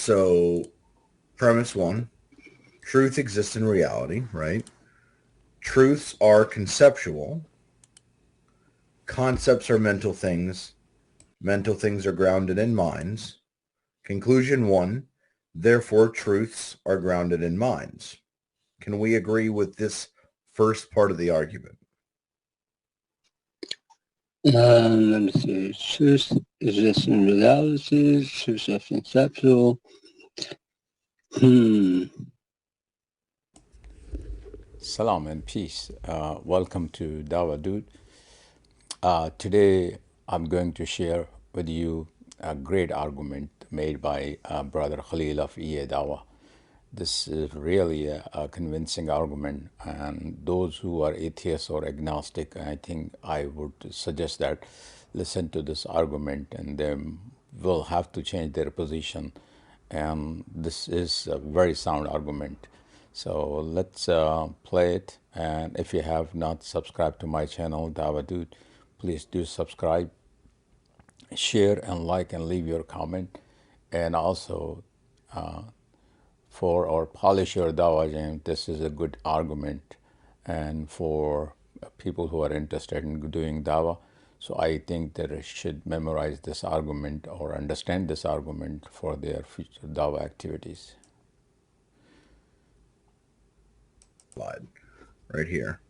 so premise one, truth exists in reality, right? Truths are conceptual. Concepts are mental things. Mental things are grounded in minds. Conclusion one, therefore truths are grounded in minds. Can we agree with this first part of the argument? Let me see. Truth exists in reality. Truths are conceptual. Salam and peace. Welcome to Dawah, dude. Today I'm going to share with you a great argument made by brother Khalil of EA Dawah. This is really a convincing argument, and those who are atheists or agnostic, I think I would suggest that listen to this argument, and they will have to change their position. And this is a very sound argument. So let's play it. And if you have not subscribed to my channel, Dawah Dude, please do subscribe, share, and like, and leave your comment. And also, for our polish your Dawah Jam, this is a good argument. And for people who are interested in doing Dawah, so I think that they should memorize this argument or understand this argument for their future Dawah activities. Slide right here.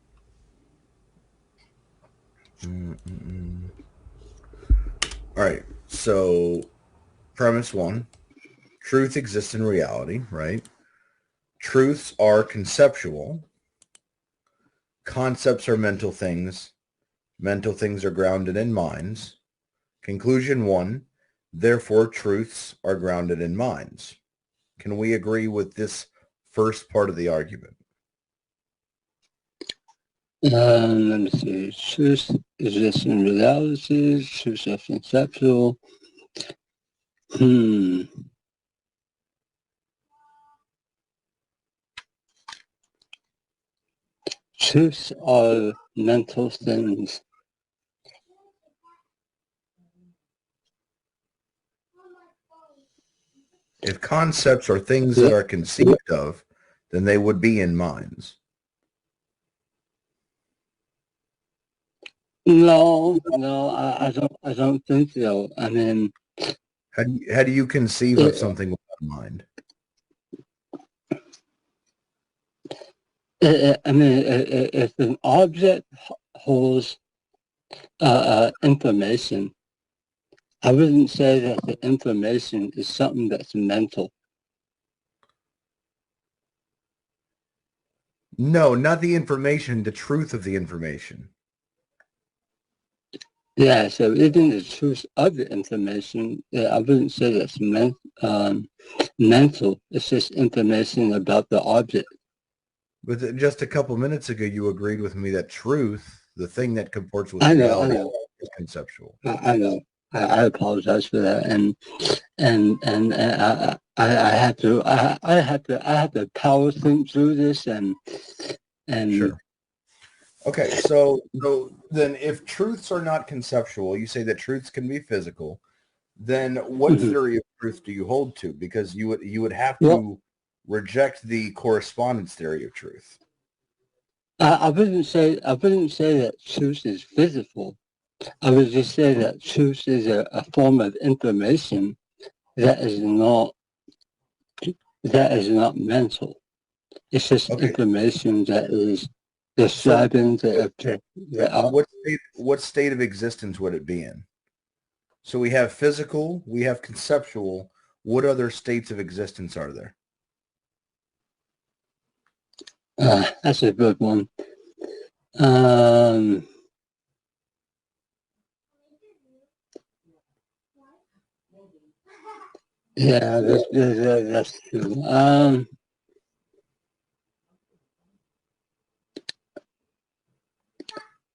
All right, so premise one, truth exists in reality, right? Truths are conceptual. Concepts are mental things. Mental things are grounded in minds. Conclusion one, therefore truths are grounded in minds. Can we agree with this first part of the argument? Let me see. Truth exists in reality. Truths are conceptual. Truths are mental things. If concepts are things that are conceived of, then they would be in minds. No, I don't think so. I mean, how do you conceive of something without mind? I mean, if an object holds information, I wouldn't say that the information is something that's mental. No, not the information, the truth of the information. Yeah, so even the truth of the information, I wouldn't say that's mental. It's just information about the object. But just a couple minutes ago, you agreed with me that truth, the thing that comports with reality, is conceptual. I know. I apologize for that, and I have to power think through this, and Sure. Okay, so then if truths are not conceptual, you say that truths can be physical, then what theory of truth do you hold to? Because you would have to reject the correspondence theory of truth. I wouldn't say that truth is physical. I would just say that truth is a form of information that is not mental. It's just information that is describing what state of existence would it be in? So we have physical, we have conceptual. What other states of existence are there? That's a good one. Yeah, that's true.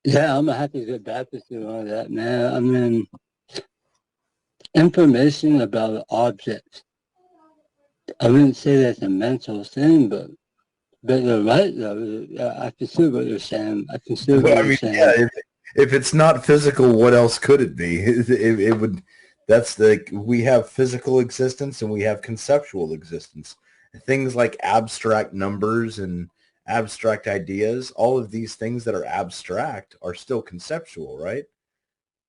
Yeah, I'm gonna have to get back with you on that, man. I mean, information about objects. I wouldn't say that's a mental thing, but you're right, though. I can see what you're saying. I can see what you're saying. Yeah, if it's not physical, what else could it be? It would. We have physical existence and we have conceptual existence. Things like abstract numbers and abstract ideas, all of these things that are abstract are still conceptual, right?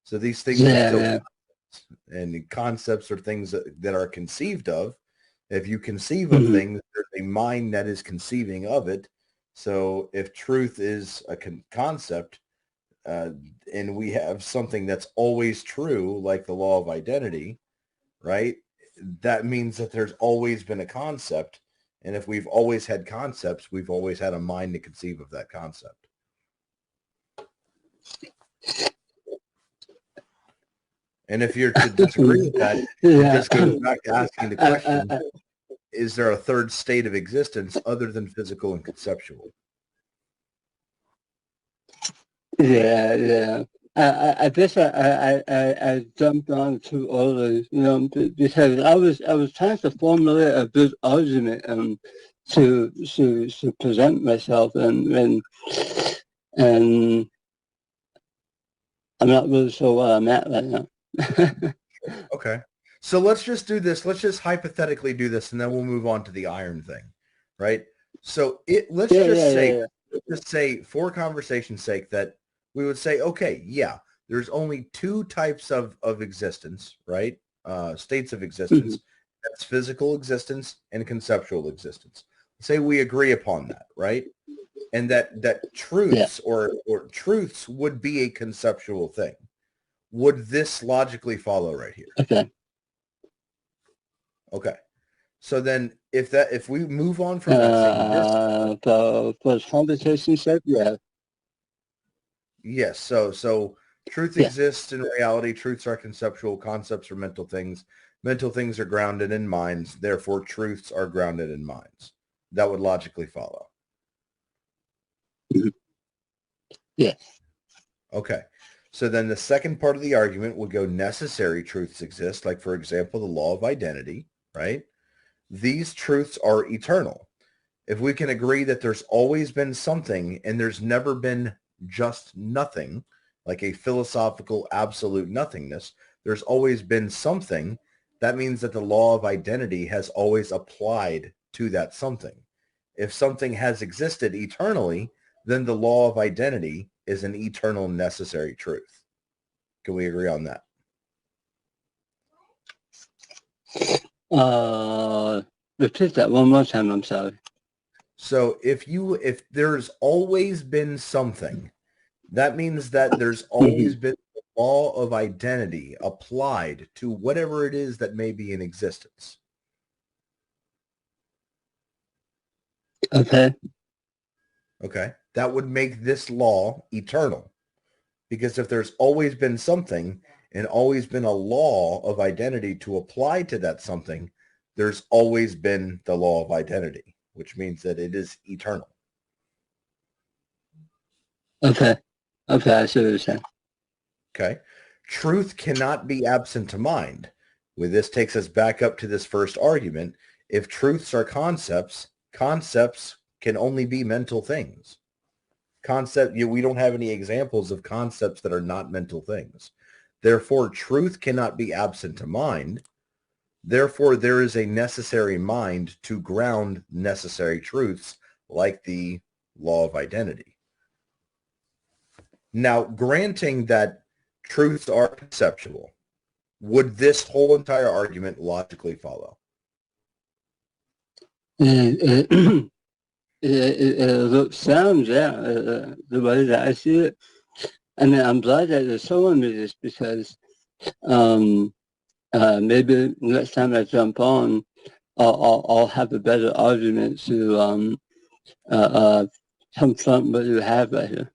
So these things are still concepts, and concepts are things that are conceived of. If you conceive of things, there's a mind that is conceiving of it. So if truth is a concept, and we have something that's always true, like the law of identity, right? That means that there's always been a concept. And if we've always had concepts, we've always had a mind to conceive of that concept. And if you're to disagree with that, it just goes back to asking the question, is there a third state of existence other than physical and conceptual? Yeah. I guess I jumped on too early, because I was trying to formulate a good argument to present myself, and I'm not really sure where I'm at right now. Okay. So let's just do this. Let's just hypothetically do this, and then we'll move on to the iron thing, right? So let's just say for conversation's sake that we would say, okay, yeah, there's only two types of existence, right? States of existence. That's physical existence and conceptual existence. Say we agree upon that, right? And that truths or truths would be a conceptual thing. Would this logically follow right here? Okay. So then if we move on from that saying this, for conversation's sake, yeah. Yes. So truth exists in reality. Truths are conceptual. Concepts are mental things. Mental things are grounded in minds. Therefore, truths are grounded in minds. That would logically follow. Yeah. Okay. So then the second part of the argument would go necessary truths exist, like, for example, the law of identity, right? These truths are eternal. If we can agree that there's always been something and there's never been just nothing, like a philosophical absolute nothingness, there's always been something, that means that the law of identity has always applied to that something. If something has existed eternally, then the law of identity is an eternal necessary truth. Can we agree on that? Repeat that one more time, I'm sorry. So if there's always been something, that means that there's always been the law of identity applied to whatever it is that may be in existence. Okay. Okay. That would make this law eternal. Because if there's always been something and always been a law of identity to apply to that something, there's always been the law of identity, which means that it is eternal. Okay. Okay, I see what you're saying. Okay. Truth cannot be absent to mind. Well, this takes us back up to this first argument. If truths are concepts, concepts can only be mental things. We don't have any examples of concepts that are not mental things. Therefore, truth cannot be absent to mind. Therefore, there is a necessary mind to ground necessary truths like the law of identity. Now, granting that truths are conceptual, would this whole entire argument logically follow? It sounds, the way that I see it. And I'm glad that you're showing me this, because maybe next time I jump on, I'll have a better argument to confront what you have right here.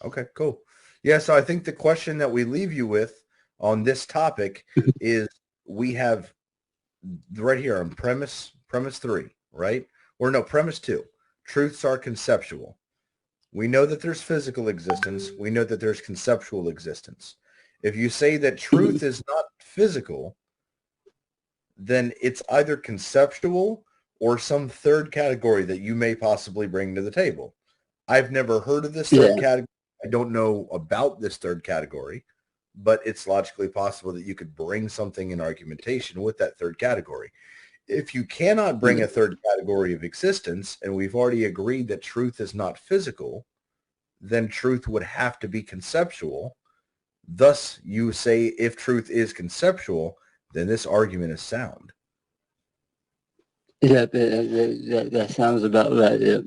Okay, cool. Yeah, so I think the question that we leave you with on this topic is, we have right here on premise 3, right? Or no, premise 2. Truths are conceptual. We know that there's physical existence. We know that there's conceptual existence. If you say that truth is not physical, then it's either conceptual or some third category that you may possibly bring to the table. I've never heard of this third category. I don't know about this third category. but it's logically possible that you could bring something in argumentation with that third category. If you cannot bring a third category of existence, and we've already agreed that truth is not physical, then truth would have to be conceptual. Thus, you say if truth is conceptual, then this argument is sound. Yeah, that sounds about right. Yeah.